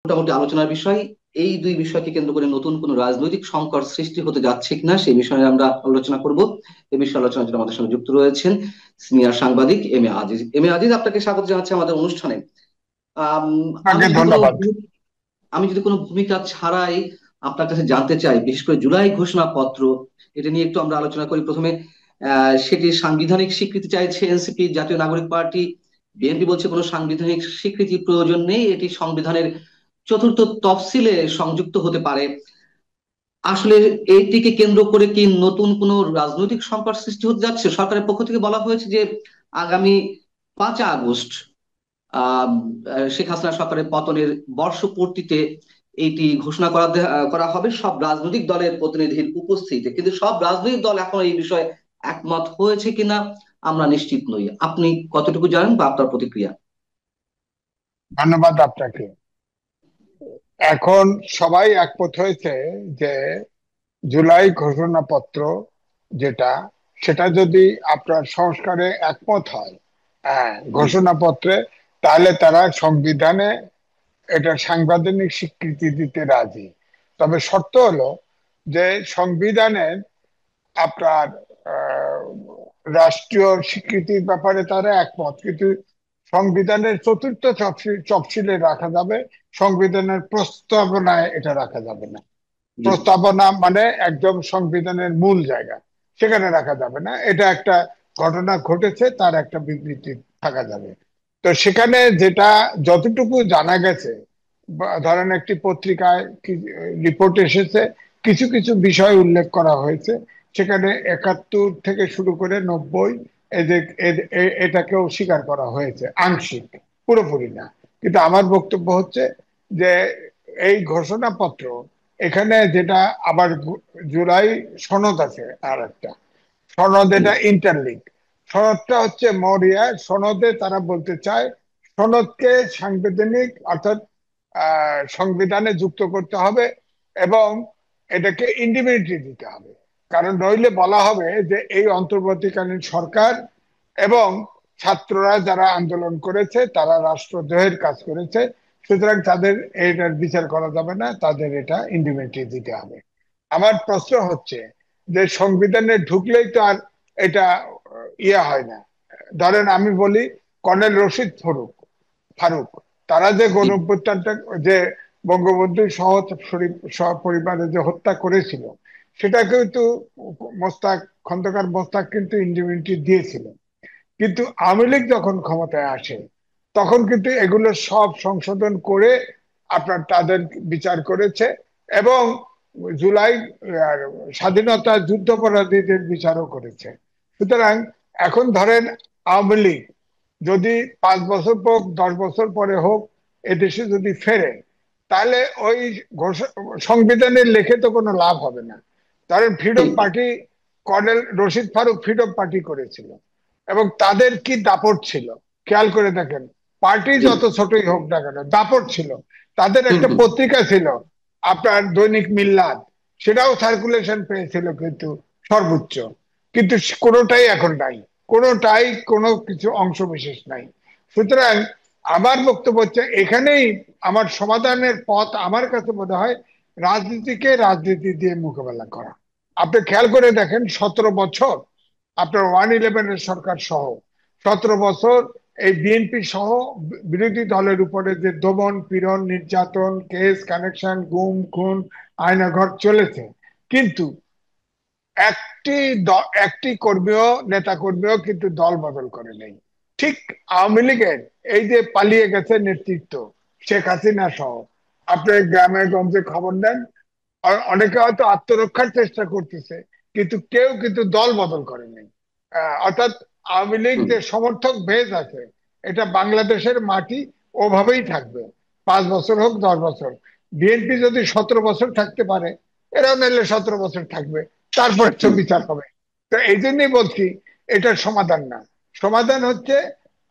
মোটামুটি আলোচনার বিষয়। এই দুই বিষয়কে কেন্দ্র করে নতুন কোন রাজনৈতিক সংকট সৃষ্টি হতে যাচ্ছে কিনা সেই বিষয়ে আমরা আলোচনা করব। এই বিষয়ে আলোচনার জন্য আমাদের সঙ্গে যুক্ত রয়েছেন সিনিয়র সাংবাদিক M A Aziz. M A Aziz, আপনাকে স্বাগত জানাচ্ছি আমাদের অনুষ্ঠানে। আম, আমি আপনাকে যদি কোনো ধন্যবাদ। আমি যদি কোনো ভূমিকা ছাড়াই আপনার কাছে জানতে চাই, বিশেষ করে জুলাই ঘোষণাপত্র, এটা নিয়ে একটু আমরা আলোচনা করি প্রথমে। সেটি সাংবিধানিক স্বীকৃতি চাইছে এনসিপি, জাতীয় নাগরিক পার্টি। বিএনপি বলছে কোনো সাংবিধানিক স্বীকৃতি প্রয়োজন নেই, এটি সংবিধানের চতুর্থ তফসিলে সংযুক্ত হতে পারে। আসলে এইটিকে কেন্দ্র করে কি নতুন কোনো রাজনৈতিক সংকট সৃষ্টি হতে যাচ্ছে? সরকারের পক্ষ থেকে বলা হয়েছে যে আগামী 5 আগস্ট আহ শেখ হাসিনা সরকারের পতনের বর্ষপূর্তিতে এইটি ঘোষণা করা হবে সব রাজনৈতিক দলের প্রতিনিধির উপস্থিতিতে, কিন্তু সব রাজনৈতিক দল এখন এই বিষয়ে একমত হয়েছে কিনা আমরা নিশ্চিত নই। আপনি কতটুকু জানেন বা আপনার প্রতিক্রিয়া? ধন্যবাদ আপনাকে। এখন সবাই একমত হয়েছে যে জুলাই ঘোষণাপত্র যেটা, সেটা যদি আপনার সংস্কারে একমত হয়, হ্যাঁ, জি। ঘোষণাপত্রে, তাহলে তারা সংবিধানে এটা সাংবিধানিক স্বীকৃতি দিতে রাজি। তবে শর্ত হলো যে সংবিধানের আপনার আহ, রাষ্ট্রীয় স্বীকৃতির ব্যাপারে তারা একমত, কিন্তু সংবিধানের চতুর্থ তফসিলে রাখা যাবে, সংবিধানের প্রস্তাবনায় এটা রাখা যাবে না। জি। প্রস্তাবনা মানে একদম সংবিধানের মূল জায়গা, সেখানে রাখা যাবে না। এটা একটা ঘটনা ঘটেছে, তার একটা বিবৃতি থাকা যাবে। তো সেখানে যেটা যতটুকু জানা গেছে, ধরেন একটি পত্রিকায় রিপোর্ট এসেছে, কিছু কিছু বিষয় উল্লেখ করা হয়েছে। সেখানে 71 থেকে শুরু করে 90, এদের এটাকেও স্বীকার করা হয়েছে আংশিক, পুরোপুরি না। কিন্তু আমার বক্তব্য হচ্ছে যে এই ঘোষণাপত্র, এখানে যেটা আবার জুলাই সনদ আছে, আর একটা সনদ, জি। এটা ইন্টারলিঙ্ক। সনদটা হচ্ছে মরিয়া সনদে তারা বলতে চায় সনদকে সাংবিধানিক, অর্থাৎ সংবিধানে যুক্ত করতে হবে এবং এটাকে ইন্ডিপেন্ডেন্ট দিতে হবে। কারণ নইলে বলা হবে যে এই অন্তর্বর্তীকালীন সরকার এবং ছাত্ররা যারা আন্দোলন করেছে তারা রাষ্ট্রদ্রোহের কাজ করেছে, সুতরাং তাদের এটার বিচার করা যাবে না, তাদের এটা ইন্ডিপেন্ডেন্ট দিতে হবে। আমার প্রশ্ন হচ্ছে যে সংবিধানে ঢুকলেই তো আর এটা ইয়ে হয় না। ধরেন আমি বলি, কর্নেল রশিদ ফারুক ফারুক তারা যে জি। গণঅভ্যুত্থানটা, যে বঙ্গবন্ধু সহ পরিবারে যে হত্যা করেছিল, সেটা কিন্তু মোস্তাক খন্দকার মোস্তাক কিন্তু ইন্ডিপেন্ডেন্ট দিয়েছিল। কিন্তু আওয়ামী লীগ যখন ক্ষমতায় আসে, তখন কিন্তু এগুলো সব সংশোধন করে আপনার তাদের বিচার করেছে এবং জুলাই আর স্বাধীনতা যুদ্ধাপরাধীদের বিচারও করেছে। সুতরাং এখন ধরেন আওয়ামী লীগ যদি 5 বছর হোক 10 বছর পরে হোক এদেশে যদি ফেরে, তাহলে ওই সংবিধানের লেখে তো কোনো লাভ হবে না। ধরেন ফ্রিডম ঠিক। Party, colonel Rashid Farooq freedom party করেছিল এবং তাদের কি দাপট ছিল, খেয়াল করে দেখেন। পার্টি জি। যত ছোটই হোক না কেন, দাপট ছিল। তাদের হুম একটা হুম। পত্রিকা ছিল, আপনার দৈনিক মিল্লাত, সেটাও সার্কুলেশন পেয়েছিল কিন্তু সর্বোচ্চ। কিন্তু কোনোটাই এখন নাই, কোনোটাই কোনো কিছু অংশ বিশেষ নাই। সুতরাং আমার বক্তব্য হচ্ছে এখানেই আমার সমাধানের পথ আমার কাছে মনে হয় রাজনীতিকে রাজনীতি দিয়ে মোকাবেলা করা। আপনি খেয়াল করে দেখেন, 17 বছর আপনার 111 সরকার সহ 17 বছর এই বিএনপি সহ বিরোধী দলের উপরে যে দমন পীড়ন নির্যাতন কেস কানেকশন গুম খুন আয়নাঘর চলেছে, কিন্তু একটি একটি কর্মীও নেতা কর্মীও কিন্তু দল বদল করে নেই। ঠিক আওয়ামী লীগের এই যে পালিয়ে গেছে নেতৃত্ব, শেখ হাসিনা সহ, আপনি গ্রামে গঞ্জে খবর নেন, অনেকে হয়তো আত্মরক্ষার চেষ্টা করতেছে, কিন্তু কেউ কিন্তু দল বদল করেনি। অর্থাৎ আওয়ামী লীগ হুম। যে সমর্থক বেজ আছে, এটা বাংলাদেশের মাটি ওভাবেই থাকবে, 5 বছর হোক 10 বছর। বিএনপি যদি 17 বছর থাকতে পারে, এরাও নাহলে 17 বছর থাকবে, তারপরে তো হুম। বিচার হবে। তো এই জন্যই বলছি এটার সমাধান না। সমাধান হচ্ছে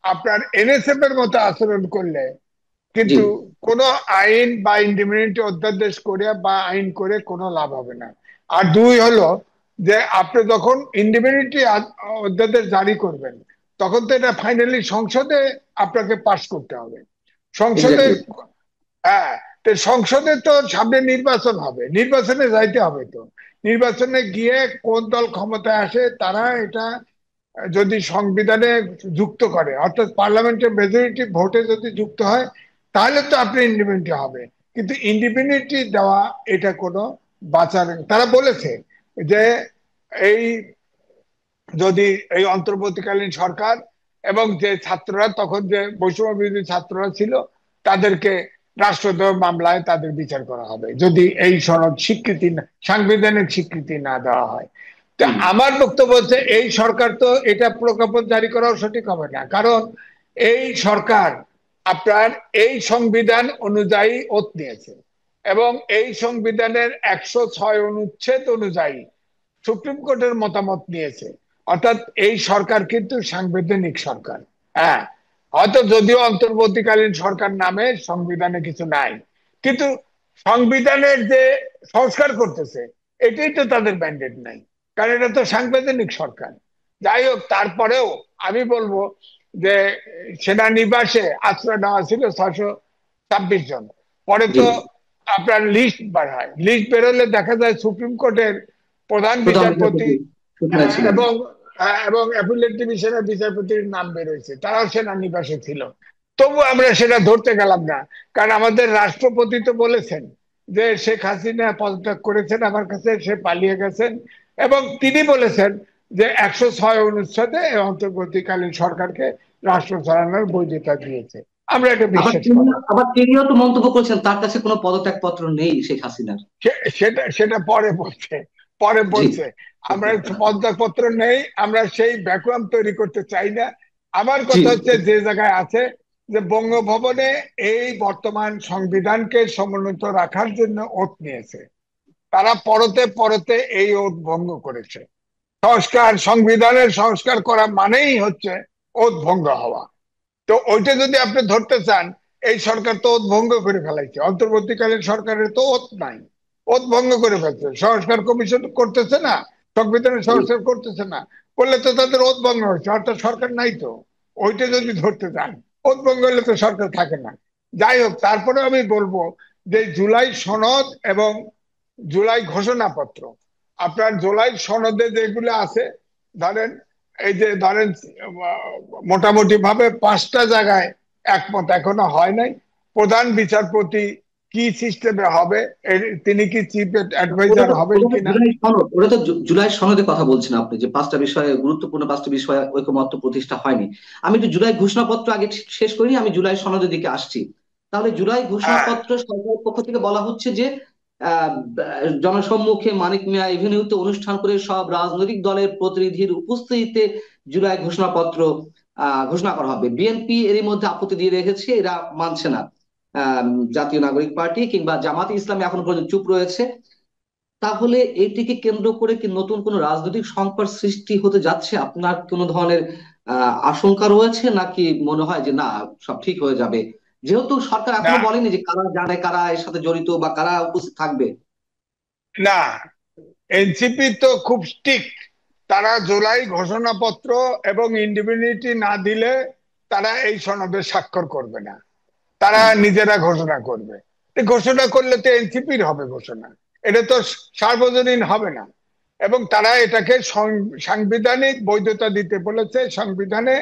আপনার এনএসএফ এর মতো আচরণ করলে জি। কিন্তু কোনো আইন বা ইন্ডিপেন্ডেন্ট অধ্যাদেশ করে বা আইন করে কোনো লাভ হবে না। আর দুই হলো যে আপনি যখন ইন্ডিপেন্ডেন্ট অধ্যাদেশ জারি করবেন, তখন তো এটা ফাইনালি সংসদে আপনাকে পাশ করতে হবে, সংসদে। এক্স্যাক্টলি। হ্যাঁ, তো সংসদে তো সামনে নির্বাচন হবে, নির্বাচনে যাইতে হবে। তো নির্বাচনে গিয়ে কোন দল ক্ষমতায় আসে তারা এটা যদি সংবিধানে যুক্ত করে, অর্থাৎ পার্লামেন্টের মেজরিটি ভোটে যদি যুক্ত হয়, তাহলে তো আপনি ইন্ডিপেন্ডেন্ট হবে। কিন্তু ইন্ডিপেন্ডেন্টলি দেওয়া এটা কোনো বাঁচার, তারা বলেছে যে এই যদি এই অন্তর্বর্তীকালীন সরকার এবং যে ছাত্ররা, তখন যে বৈষম্য বিরোধী ছাত্ররা ছিল, তাদেরকে রাষ্ট্রদ্রোহ মামলায় তাদের বিচার করা হবে যদি এই সনদ স্বীকৃতি সাংবিধানিক স্বীকৃতি না দেওয়া হয়। তা হুম। আমার বক্তব্য হচ্ছে এই সরকার তো এটা প্রজ্ঞাপন জারি করাও সঠিক হবে না, কারণ এই সরকার আপনার এই সংবিধান অনুযায়ী ওত নিয়েছে এবং এই সংবিধানের 106 অনুচ্ছেদ অনুযায়ী সুপ্রিম কোর্টের মতামত নিয়েছে। অর্থাৎ এই সরকার কিন্তু সাংবিধানিক সরকার। হ্যাঁ, হয়তো যদিও অন্তর্বর্তীকালীন সরকার নামে সংবিধানে কিছু নাই, কিন্তু সংবিধানের যে সংস্কার করতেছে এটাই তো তাদের ম্যান্ডেট নাই, কারণ এটা তো সাংবিধানিক সরকার। যাই হোক, তারপরেও আমি বলবো যে সেনানিবাসে আশ্রয় নেওয়া ছিল 626 জন, পরে জি। তো আপনার লিস্ট বার হয়, লিস্ট বেরোলে দেখা যায় সুপ্রিম কোর্টের প্রধান প্রধান বিচারপতি বিচারপতি সেখানে ছিলেন। এবং এবং অ্যাপিলেট ডিভিশনের বিচারপতির নাম বেরোয়েছে, তারাও সেনানিবাসে ছিল। তবু আমরা সেটা ধরতে গেলাম না, কারণ আমাদের রাষ্ট্রপতি তো বলেছেন যে শেখ হাসিনা পদত্যাগ করেছেন, আমার কাছে সে পালিয়ে গেছেন, এবং তিনি বলেছেন যে 106 অনুচ্ছেদে এই অন্তর্বর্তীকালীন সরকারকে রাষ্ট্র চালানোর বৈধতা দিয়েছে। আমরা এটা বিশ্বাস করি। আবার তিনিও তো মন্তব্য করেছেন তার কাছে কোনো পদত্যাগ পত্র নেই শেখ হাসিনার। সেটা সেটা পরে বলছে, পরে জি। বলছে। আমরা পদত্যাগপত্র নেই, আমরা সেই ভ্যাকুয়াম তৈরি করতে চাই না। আমার জি। কথা হচ্ছে যে জায়গায় আছে যে বঙ্গভবনে এই বর্তমান সংবিধানকে সমুন্নত রাখার জন্য ওত নিয়েছে, তারা পরতে পরতে এই ওত ভঙ্গ করেছে। সংবিধানের সংস্কার করা মানেই হচ্ছে ওত ভঙ্গ হওয়া। তো ওইটা যদি আপনি ধরতে চান, এই সরকার তো ওত ভঙ্গ করে ফেলাইছে, অন্তর্বর্তীকালীন সরকারের তো ওত নাই, ওত ভঙ্গ করে ফেলছে। সংস্কার কমিশন করতেছে না, সংবিধানের জি। সংস্কার করতেছে না, করলে তো তাদের ওত ভঙ্গ হচ্ছে, অর্থাৎ সরকার নাই। তো ওইটা যদি ধরতে চান, ওত ভঙ্গ হলে তো সরকার থাকে না। যাই হোক, তারপরে আমি বলবো যে জুলাই সনদ এবং জুলাই ঘোষণাপত্র, আপনার জুলাই সনদে যেগুলো আছে, ধরেন এই যে ধরেন মোটামুটি ভাবে 5টা জায়গায় একমত এখনো হয় নাই। প্রধান বিচারপতি কি সিস্টেমে হবে, তিনি কি চিফ অ্যাডভাইজার হবেন ওটা তো কিনা। জুলাই সনদ, ওটা তো জুলাই সনদে কথা বলছেন আপনি, যে 5টা বিষয়ে গুরুত্বপূর্ণ 5টা বিষয়ে ঐকমত্য প্রতিষ্ঠা হয়নি। আমি একটু জুলাই ঘোষণাপত্র আগে শেষ করিনি, আমি জুলাই সনদের দিকে আসছি। তাহলে জুলাই হ্যাঁ, ঘোষণাপত্র সরকারের পক্ষ থেকে বলা হচ্ছে যে আহ জনসম্মুখে মানিক মিয়া এভিনিউতে অনুষ্ঠান করে সব রাজনৈতিক দলের প্রতিনিধির উপস্থিতিতে জুলাই ঘোষণাপত্র ঘোষণা করা হবে। বিএনপি এরই মধ্যে আপত্তি দিয়ে রেখেছে, এরা মানছে না। আহ জাতীয় নাগরিক পার্টি কিংবা জামাতে ইসলামী এখনো পর্যন্ত চুপ রয়েছে। তাহলে এইটিকে কেন্দ্র করে কি নতুন কোনো রাজনৈতিক সংকট সৃষ্টি হতে যাচ্ছে? আপনার কোনো ধরনের আশঙ্কা রয়েছে, নাকি মনে হয় যে না, সব ঠিক হয়ে যাবে, যেহেতু সরকার না, এখনো বলেনি যে কারা জানে, কারা এর সাথে জড়িত বা কারা উপস্থিত থাকবে? না, এনসিপি তো খুব স্ট্রিক্ট। তারা জুলাই ঘোষণাপত্র এবং ইন্ডিপেন্ডেন্টি না দিলে তারা এই সনদে স্বাক্ষর করবে না, তারা হুম। নিজেরা ঘোষণা করবে। তো ঘোষণা করলে তো এনসিপির হবে ঘোষণা, এটা তো সার্বজনীন হবে না। এবং তারা এটাকে সাংবিধানিক বৈধতা দিতে বলেছে সংবিধানে,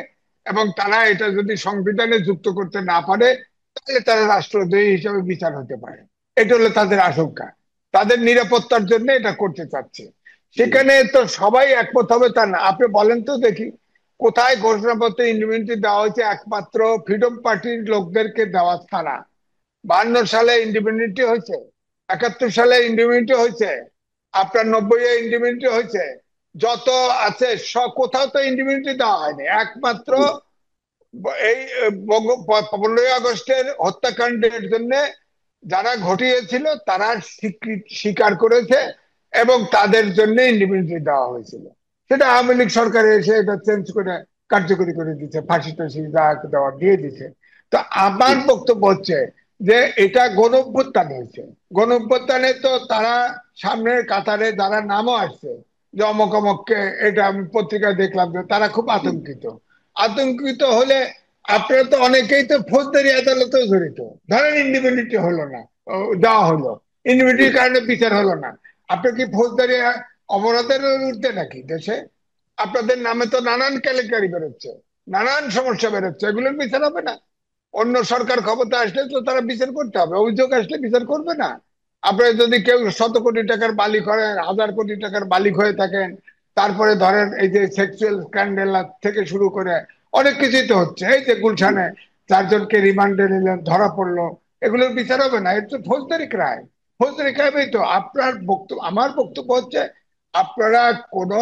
এবং তারা এটা যদি সংবিধানে যুক্ত করতে না পারে, তাহলে তারা রাষ্ট্রদ্রোহী হিসেবে বিচার হতে পারে। এটা হলো তাদের আশঙ্কা, তাদের নিরাপত্তার জন্য এটা করতে চাচ্ছে। জি। সেখানে তো সবাই একমত হবে তা না। আপনি বলেন তো দেখি, কোথায় ঘোষণাপত্রে ইন্ডিপেন্ডেন্ট দেওয়া হয়েছে? একমাত্র ফ্রিডম পার্টির লোকদেরকে দেওয়া ছাড়া। 52 সালে ইন্ডিপেন্ডেন্ট হয়েছে, 71 সালে ইন্ডিপেন্ডেন্ট হয়েছে, আপনার 90-এ ইন্ডিপেন্ডেন্ট হয়েছে, যত আছে সব কোথাও তো ইন্ডিপেন্ডেন্ট দেওয়া হয়নি। একমাত্র জি। এই 15ই আগস্টের হত্যাকাণ্ডের জন্য যারা ঘটিয়েছিল তারা স্বীকার করেছে, এবং তাদের জন্য ইন্ডিপেন্ডেন্ট দেওয়া হয়েছিল। সেটা আওয়ামী লীগ সরকার এসে এটা চেঞ্জ করে কার্যকরী করে দিচ্ছে, ফাঁসি টাসি যা দেওয়া দিয়ে দিচ্ছে। তো জি। আমার বক্তব্য হচ্ছে যে এটা গণঅভ্যুত্থান হয়েছে। গণঅভ্যুত্থানে তো তারা সামনের কাতারে যারা নামও আসছে, যে অমক অমককে, এটা আমি পত্রিকায় দেখলাম যে তারা খুব হুম। আতঙ্কিত। আতঙ্কিত হলে আপনারা তো অনেকেই তো ফৌজদারি আদালতেও জড়িত, ধরেন ইন্ডিপেন্ডেন্ট হলো না, দেওয়া হলো, ইনডিউটির কারণে বিচার হলো না। আপনি কি ফৌজদারি অপরাধের ঊর্ধ্বে নাকি দেশে? আপনাদের নামে তো নানান কেলেঙ্কারি বেরোচ্ছে, নানান সমস্যা বেরোচ্ছে, এগুলোর বিচার হবে না? অন্য সরকার ক্ষমতা আসলে তো তারা বিচার করতে হবে, অভিযোগ আসলে বিচার করবে না? আপনার যদি কেউ শত কোটি টাকার মালিক হয়, হাজার কোটি টাকার মালিক হয়ে থাকেন, তারপরে ধরেন এই যে সেক্সুয়াল স্ক্যান্ডেল থেকে শুরু করে অনেক কিছুই তো হচ্ছে। এই যে গুলশানে 4 জনকে রিমান্ডে নিলেন, ধরা পড়লো, এগুলোর বিচার হবে না? এটা তো ফৌজদারি ক্রাইম। ফৌজদারি ক্রাইমই তো। আপনার বক্তব্য, আমার বক্তব্য হচ্ছে, আপনারা কোনো,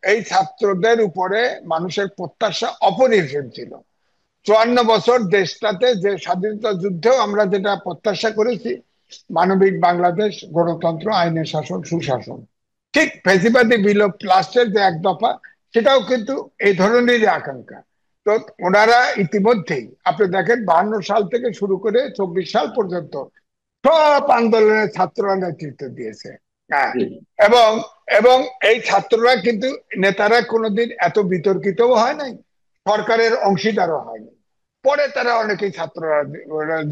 এই ছাত্রদের উপরে মানুষের প্রত্যাশা অপরিসীম ছিল। 54 বছর দেশটাতে যে স্বাধীনতা যুদ্ধেও আমরা যেটা প্রত্যাশা করেছি, মানবিক বাংলাদেশ, গণতন্ত্র, আইনের শাসন, সুশাসন, ঠিক ফ্যাসিবাদী বিলোপ লাস্টের যে এক দফা, সেটাও কিন্তু এই ধরনেরই আকাঙ্ক্ষা। তো ওনারা ইতিমধ্যেই আপনি দেখেন 52 সাল থেকে শুরু করে 24 সাল পর্যন্ত সব আন্দোলনের ছাত্ররা নেতৃত্ব দিয়েছে। হ্যাঁ, এবং এবং এই ছাত্ররা কিন্তু, নেতারা কোনোদিন এত বিতর্কিতও হয় নাই, সরকারের অংশীদারও হয়নি। পরে তারা অনেকেই ছাত্ররা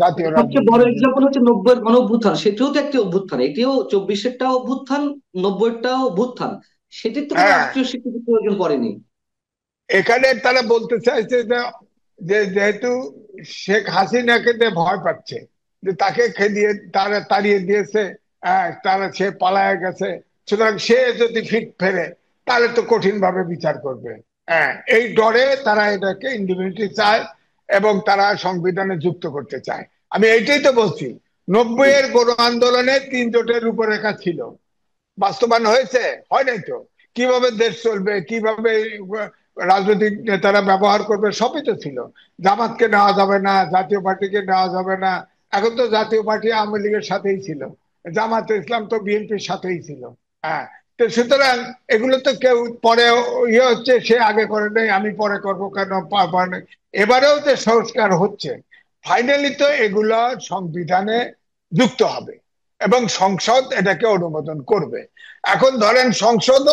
জাতীয় সবচেয়ে বড় রাজনীতিতে। এক্সাম্পল হচ্ছে 90-এর গণ অভ্যুত্থান, সেটিও তো একটি অভ্যুত্থান, এটিও 24-এরটাও অভ্যুত্থান, 90-এরটাও অভ্যুত্থান, সেটির তো কোনো হ্যাঁ, রাষ্ট্রীয় স্বীকৃতি প্রয়োজন পড়েনি। এখানে তারা বলতে চাইছে যে, যেহেতু শেখ হাসিনাকে যে ভয় পাচ্ছে, যে তাকে খেদিয়ে তারা তাড়িয়ে দিয়েছে, তারা সে পালায় গেছে, সুতরাং সে যদি ফিট ফেরে তাহলে তো কঠিন ভাবে বিচার করবে। এই ডরে তারা এটাকে ইন্ডিপেন্ডেন্ট চায় এবং তারা সংবিধানে যুক্ত করতে চায়। আমি এইটাই তো বলছি, 90-এর গণ আন্দোলনে 3 জোটের রূপরেখা ছিল, বাস্তবায়ন হয়েছে? হয় নাই তো। কিভাবে দেশ চলবে, কিভাবে রাজনৈতিক নেতারা ব্যবহার করবে, সবই তো ছিল। জামাতকে নেওয়া যাবে না, জাতীয় পার্টিকে নেওয়া যাবে না। এখন তো জাতীয় পার্টি আওয়ামী লীগের সাথেই ছিল, জামাতে ইসলাম তো বিএনপির সাথেই ছিল। হ্যাঁ, তো সুতরাং এগুলো তো কেউ পরে ইয়ে হচ্ছে, সে আগে করে নেই, আমি পরে করবো কেন, এবারেও যে সংস্কার হচ্ছে, ফাইনালি তো এগুলো সংবিধানে যুক্ত হবে এবং সংসদ এটাকে অনুমোদন করবে। এখন ধরেন সংসদ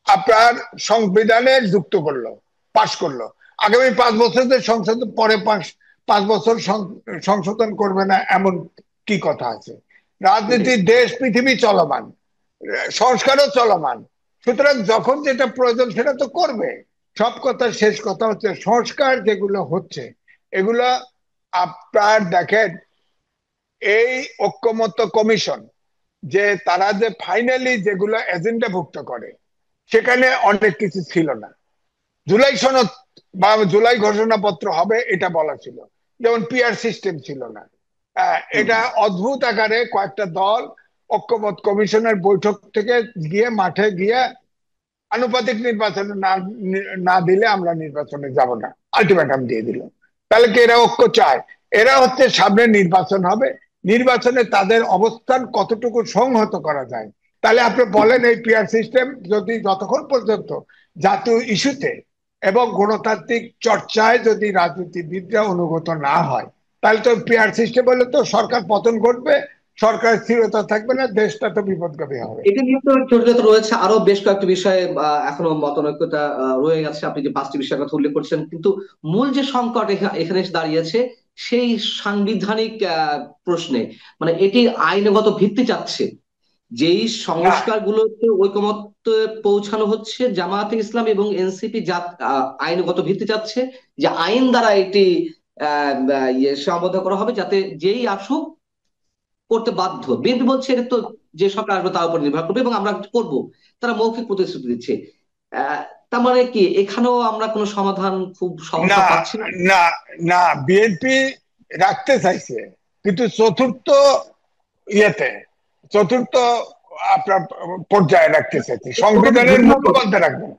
আপনার সংবিধানে যুক্ত করলো, পাশ করলো, আগামী 5 বছর যে সংসদ পরে 5 বছর সংশোধন করবে না, এমন কি কথা আছে? এটাই। রাজনীতির দেশ, পৃথিবী চলমান, সংস্কারও চলমান। সুতরাং যখন যেটা প্রয়োজন সেটা তো করবে। সব কথা, শেষ কথা হচ্ছে, সংস্কার যেগুলো হচ্ছে এগুলো আপনার দেখেন, এই ঐক্যমত্য কমিশন যে তারা যে ফাইনালি যেগুলো এজেন্ডাভুক্ত করে, সেখানে অনেক কিছু ছিল না। জুলাই সনদ বা জুলাই ঘোষণাপত্র হবে এটা বলা ছিল, যেমন পিআর সিস্টেম ছিল না। হুম। এটা অদ্ভুত আকারে কয়েকটা দল ঐক্যমত কমিশনের বৈঠক থেকে গিয়ে মাঠে গিয়ে আনুপাতিক নির্বাচনে না না দিলে আমরা নির্বাচনে যাব না, আলটিমেটাম দিয়ে দিল। তাহলে কি এরা ঐক্য চায়? এরা হচ্ছে সামনে নির্বাচন হবে, নির্বাচনে তাদের অবস্থান কতটুকু সংহত করা যায়। তাহলে আপনি বলেন, এই পিআর সিস্টেম যদি যতক্ষণ পর্যন্ত জাতীয় ইস্যুতে এবং গণতান্ত্রিক চর্চায় যদি রাজনীতিবিদরা অনুগত না হয়, তাহলে তো পিআর সিস্টেম হলে তো সরকার পতন ঘটবে, সরকার স্থিরতা থাকবে না, দেশটা তো বিপদগামী হবে। এটা নিয়ে তো জটিলতা রয়েছে, আরো বেশ কয়েকটি বিষয়ে এখনো মতানৈক্যতা রয়ে গেছে। আপনি যে 5টি বিষয়ের কথা উল্লেখ করছেন, কিন্তু মূল যে সংকট এখানে এসে দাঁড়িয়েছে সেই সাংবিধানিক প্রশ্নে, মানে এটি আইনগত ভিত্তি চাচ্ছে। যেই না, সংস্কারগুলোতে ঐকমত্যে পৌঁছানো হচ্ছে, জামায়াতে ইসলাম এবং এনসিপি আইনগত ভিত্তি চাচ্ছে, যে আইন দ্বারা এটি সীমাবদ্ধ করা হবে, যাতে যেই আসুক করতে বাধ্য। বিএনপি বলছে এটা তো যে সরকার আসবে তার উপর নির্ভর করবে এবং আমরা করব, তারা মৌখিক প্রতিশ্রুতি দিচ্ছে। তার মানে কি এখানেও আমরা কোনো সমাধান খুব না, সহসা পাচ্ছি না? না, না, বিএনপি রাখতে চাইছে, কিন্তু চতুর্থ ইয়েতে, চতুর্থ আপনার পর্যায়ে রাখতে চাইছে, ওটা তো সংবিধানের ঘোষণাপত্র, মূলমন্ত্রে রাখবে না,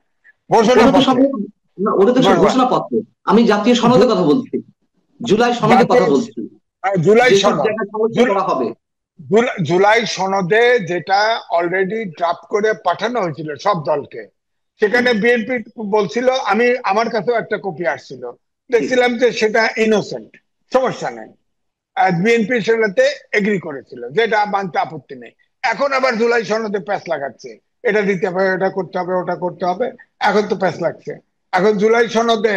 ওটা তো ঘোষণাপত্রে। না, ওটা তো ঘোষণা ঘোষণাপত্র। আমি জাতীয় সনদের কথা বলছি, জুলাই সনদের জাতীয় কথা বলছি, জুলাই যেসব সনদ, জায়গায় সমস্যা জুল- করা হবে। জুলাই সনদে যেটা অলরেডি ড্রাফট করে পাঠানো হয়েছিল সব দলকে, হুম, সেখানে বিএনপি বলছিল, আমি আমার কাছেও একটা কপি আসছিল, জি। দেখছিলাম যে সেটা ইনোসেন্ট, সমস্যা নেই। বিএনপি সেটাতে এগ্রি করেছিল, যেটা মানতে আপত্তি নেই। এখন আবার জুলাই সনদে প্যাঁচ লাগাচ্ছে, এটা দিতে হবে, এটা করতে হবে, ওটা করতে হবে। এখন তো প্যাঁচ লাগছে। এখন জুলাই সনদে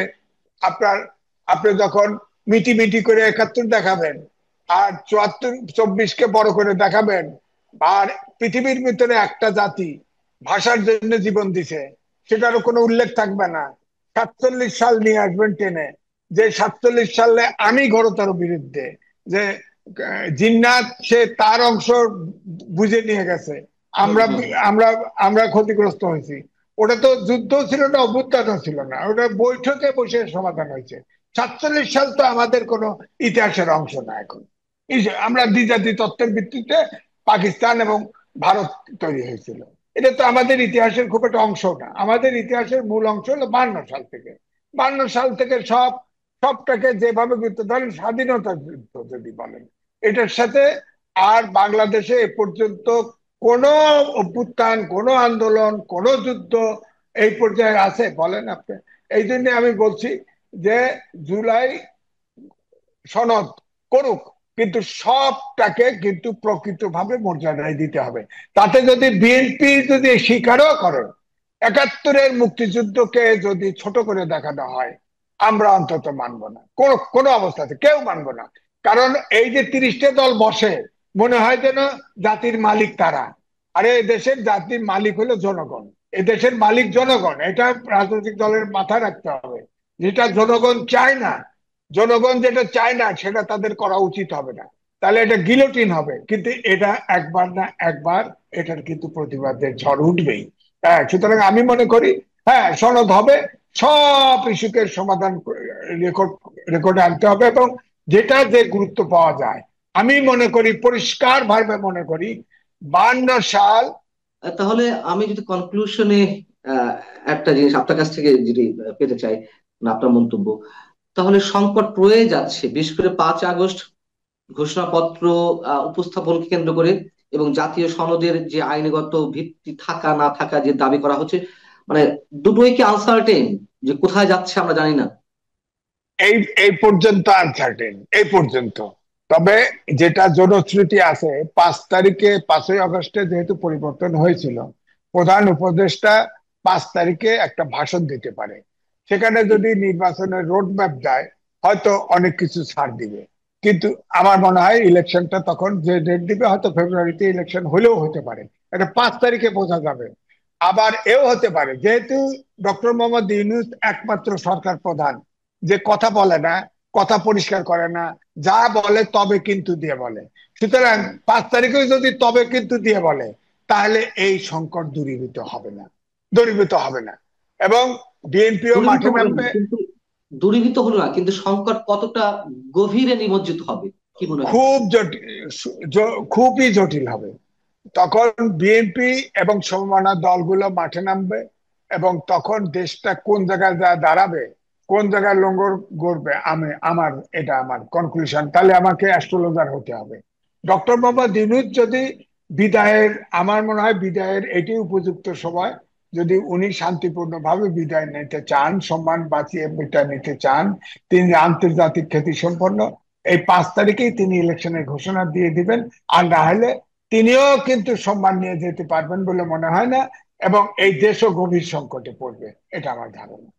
আপনার, আপনি যখন মিটি মিটি করে 71 দেখাবেন, আর 74-24-কে বড় করে দেখাবেন। আর পৃথিবীর ভিতরে একটা জাতি ভাষার জন্য জীবন দিছে, সেটারও কোনো উল্লেখ থাকবে না। 47 সাল নিয়ে আসবেন টেনে, যে 47 সালে আমি ঘোরতার বিরুদ্ধে, যে জিন্নাত সে তার অংশ বুঝে নিয়ে গেছে, হুম আমরা হুম আমরা আমরা ক্ষতিগ্রস্ত হয়েছি। ওটা তো যুদ্ধ ছিল না, অভ্যুত্থানও ছিল না, ওটা বৈঠকে বসে সমাধান হয়েছে। 47 সাল তো আমাদের কোনো ইতিহাসের অংশ না এখন। এই যে আমরা দ্বিজাতি তত্ত্বের ভিত্তিতে পাকিস্তান এবং ভারত তৈরি হয়েছিল, এটা তো আমাদের ইতিহাসের খুব একটা অংশ না। আমাদের ইতিহাসের মূল অংশ হলো 52 সাল থেকে। 52 সাল থেকে সবটাকে যেভাবে গুরুত্ব, ধরেন স্বাধীনতা যুদ্ধ যদি বলেন, এটার সাথে আর বাংলাদেশে এ পর্যন্ত কোন অভ্যুত্থান, কোন আন্দোলন, কোন যুদ্ধ এই পর্যায়ে আছে বলেন আপনি? এই জন্য আমি বলছি যে জুলাই সনদ করুক, কিন্তু সবটাকে কিন্তু প্রকৃতভাবে মর্যাদায় দিতে হবে। তাতে যদি বিএনপি যদি স্বীকারও করে 71-এর মুক্তিযুদ্ধকে যদি ছোট করে দেখানো হয়, আমরা অন্তত মানব না, কোনো অবস্থাতে কেউ মানব না। কারণ এই যে 30টা দল বসে, মনে হয় যেন জাতির মালিক তারা। আরে এই দেশের জাতির মালিক হলো জনগণ, এই দেশের মালিক জনগণ, এটা রাজনৈতিক দলের মাথায় রাখতে হবে। যেটা জনগণ চায় না, জনগণ যেটা চায় না সেটা তাদের করা উচিত হবে না, তাহলে এটা গিলোটিন হবে। কিন্তু এটা একবার না একবার এটার কিন্তু প্রতিবাদের ঝড় উঠবেই। হ্যাঁ, সুতরাং আমি মনে করি হ্যাঁ সনদ হবে, সব ইস্যুকে সমাধান রেকর্ড রেকর্ডে আনতে হবে, এবং যেটা যে গুরুত্ব পাওয়া যায়। আমি মনে করি, পরিষ্কার ভাবে মনে করি, 52 সাল। তাহলে আমি যদি কনক্লুশনে একটা জিনিস আপনার কাছ থেকে যদি পেতে চাই, মানে আপনার মন্তব্য, তাহলে সংকট রয়ে যাচ্ছে বিশেষ করে 5 আগস্ট ঘোষণাপত্র উপস্থাপনকে কেন্দ্র করে, এবং জাতীয় সনদের যে আইনগত ভিত্তি থাকা না থাকা যে দাবি করা হচ্ছে, মানে দুটোই কি আনসার্টেন, যে কোথায় যাচ্ছে আমরা জানি না। এই এই পর্যন্ত আনসার্টেন, এই পর্যন্ত। তবে যেটা জনশ্রুতি আছে, 5 তারিখে, 5ই আগস্টে যেহেতু পরিবর্তন হয়েছিল, প্রধান উপদেষ্টা 5 তারিখে একটা ভাষণ দিতে পারে। সেখানে যদি নির্বাচনের রোড ম্যাপ দেয়, হয়তো অনেক কিছু ছাড় দিবে। কিন্তু আমার মনে হয় ইলেকশনটা তখন যে ডেট দিবে, হয়তো ফেব্রুয়ারিতে ইলেকশন হলেও হতে পারে, এটা 5 তারিখে বোঝা যাবে। আবার এও হতে পারে, যেহেতু ডক্টর মোহাম্মদ ইউনূস একমাত্র সরকার প্রধান, যে কথা বলে না, কথা পরিষ্কার করে না, যা বলে তবে কিন্তু দিয়ে বলে। সুতরাং 5 তারিখে যদি তবে কিন্তু দিয়ে বলে, তাহলে এই সংকট দূরীভূত হবে না, এবং বিএনপিও দূরীভূত মাঠে হবে না নামবে। কিন্তু, দূরীভূত হলো না কিন্তু সংকট কতটা গভীরে নিমজ্জিত হবে কি মনে হয়? খুব জটিল, খুবই জটিল হবে। তখন বিএনপি এবং সমমনা দলগুলো মাঠে নামবে, এবং তখন দেশটা কোন জায়গায় যা দাঁড়াবে, কোন জায়গায় লঙ্গর গড়বে, এটা আমার কনক্লুশন। তাহলে আমাকে অ্যাস্ট্রোলজার হতে হবে। ডক্টর মোহাম্মদ ইউনূস যদি বিদায়ের, আমার মনে হয় বিদায়ের এটি উপযুক্ত সময়। যদি উনি শান্তিপূর্ণভাবে বিদায় নিতে চান, সম্মান বাঁচিয়ে বিদায় নিতে চান, তিনি আন্তর্জাতিক খ্যাতি সম্পন্ন, এই 5 তারিখেই তিনি ইলেকশনের ঘোষণা দিয়ে দিবেন। আর না হলে তিনিও কিন্তু সম্মান নিয়ে যেতে পারবেন বলে মনে হয় না, এবং এই দেশও গভীর সংকটে পড়বে, এটা আমার ধারণা।